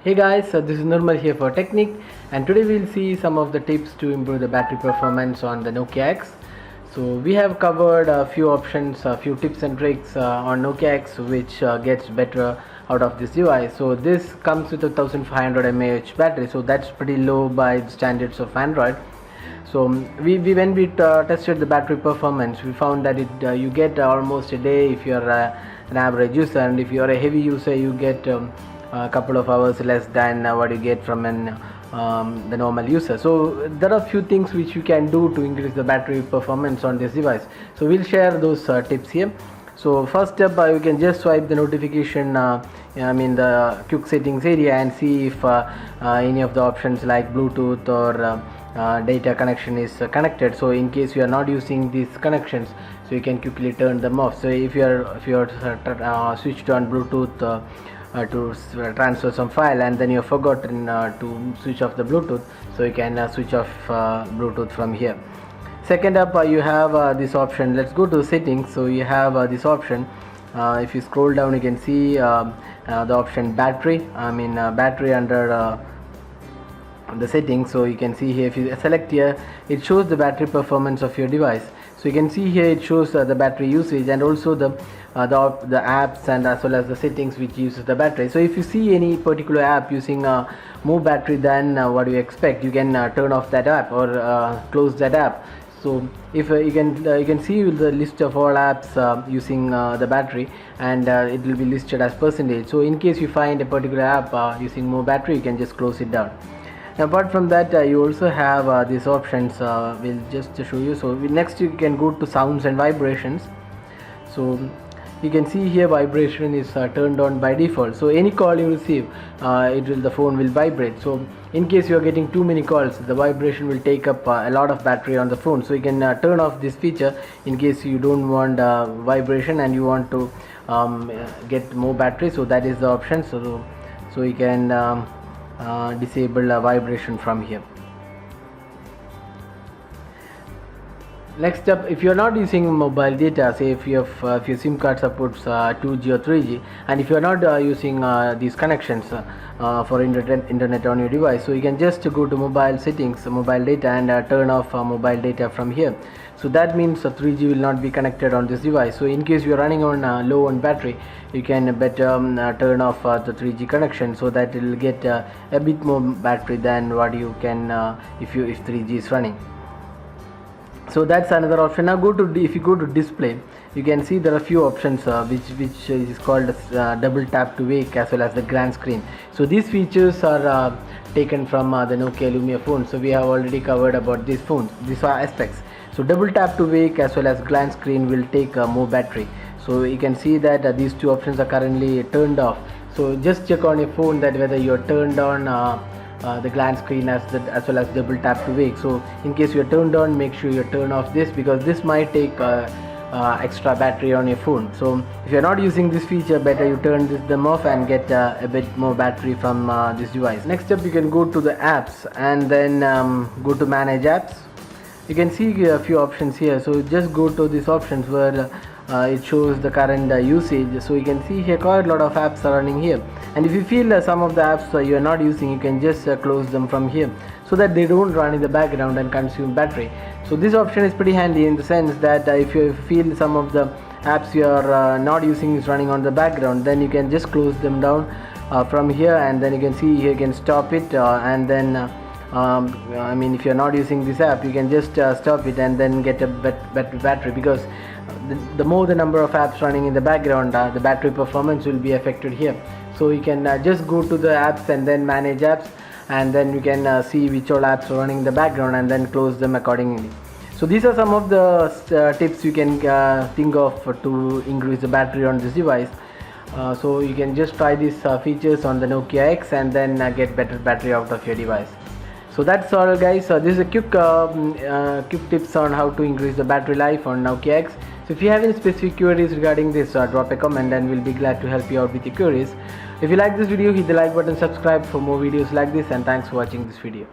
Hey guys, this is Nirmal here for Technique, and today we'll see some of the tips to improve the battery performance on the Nokia X. So we have covered a few options, a few tips and tricks on Nokia X which gets better out of this device. So this comes with a 1500 mAh battery, so that's pretty low by the standards of Android. So when we tested the battery performance, we found that you get almost a day if you're an average user, and if you're a heavy user you get a couple of hours less than what you get from the normal user. So there are a few things which you can do to increase the battery performance on this device. So we'll share those tips here. So first step, you can just swipe the notification the quick settings area and see if any of the options like Bluetooth or data connection is connected. So in case you are not using these connections, so you can quickly turn them off. So if you're switched on Bluetooth to transfer some file, and then you've forgotten to switch off the Bluetooth, so you can switch off Bluetooth from here. Second up, you have this option. Let's go to settings. So you have this option. If you scroll down, you can see the option battery. Battery under the settings. So you can see here, if you select here, it shows the battery performance of your device. So you can see here it shows the battery usage and also the apps and as well as the settings which uses the battery. So if you see any particular app using more battery than what you expect, you can turn off that app or close that app. So if you can see the list of all apps using the battery, and it will be listed as percentage. So in case you find a particular app using more battery, you can just close it down. Apart from that, you also have these options. We'll just show you. So next you can go to sounds and vibrations. So you can see here vibration is turned on by default. So any call you receive, the phone will vibrate. So in case you are getting too many calls, the vibration will take up a lot of battery on the phone. So you can turn off this feature in case you don't want vibration and you want to get more battery. So that is the option. So you can disable vibration from here. Next up, if you're not using mobile data, say if your SIM card supports 2G or 3G, and if you're not using these connections for internet on your device, so you can just go to mobile settings, mobile data, and turn off mobile data from here. So that means 3G will not be connected on this device. So in case you're running on low on battery, you can better turn off the 3G connection, so that it will get a bit more battery than what you can if 3G is running. So that's another option. Now if you go to display, you can see there are a few options which is called double tap to wake as well as the grand screen. So these features are taken from the Nokia Lumia phone. So we have already covered about these aspects. So double tap to wake as well as grand screen will take more battery. So you can see that these two options are currently turned off. So just check on your phone that whether you're turned on the glance screen as well as double tap to wake. So in case you're turned on, make sure you turn off this, because this might take extra battery on your phone. So if you're not using this feature, better you turn them off and get a bit more battery from this device. Next up, you can go to the apps and then go to manage apps. You can see a few options here. So just go to these options where it shows the current usage. So you can see here quite a lot of apps are running here, and if you feel some of the apps you are not using, you can just close them from here so that they don't run in the background and consume battery. So this option is pretty handy in the sense that if you feel some of the apps you are not using is running on the background, then you can just close them down from here, and then you can see here you can stop it and then if you're not using this app, you can just stop it and then get a better battery, because the more the number of apps running in the background, the battery performance will be affected here. So you can just go to the apps and then manage apps, and then you can see which all apps are running in the background and then close them accordingly. So these are some of the tips you can think of to increase the battery on this device. So you can just try these features on the Nokia X and then get better battery out of your device. So that's all guys. This is a quick tips on how to increase the battery life on Nokia X. So if you have any specific queries regarding this, drop a comment and we'll be glad to help you out with your queries. If you like this video, hit the like button, subscribe for more videos like this, and thanks for watching this video.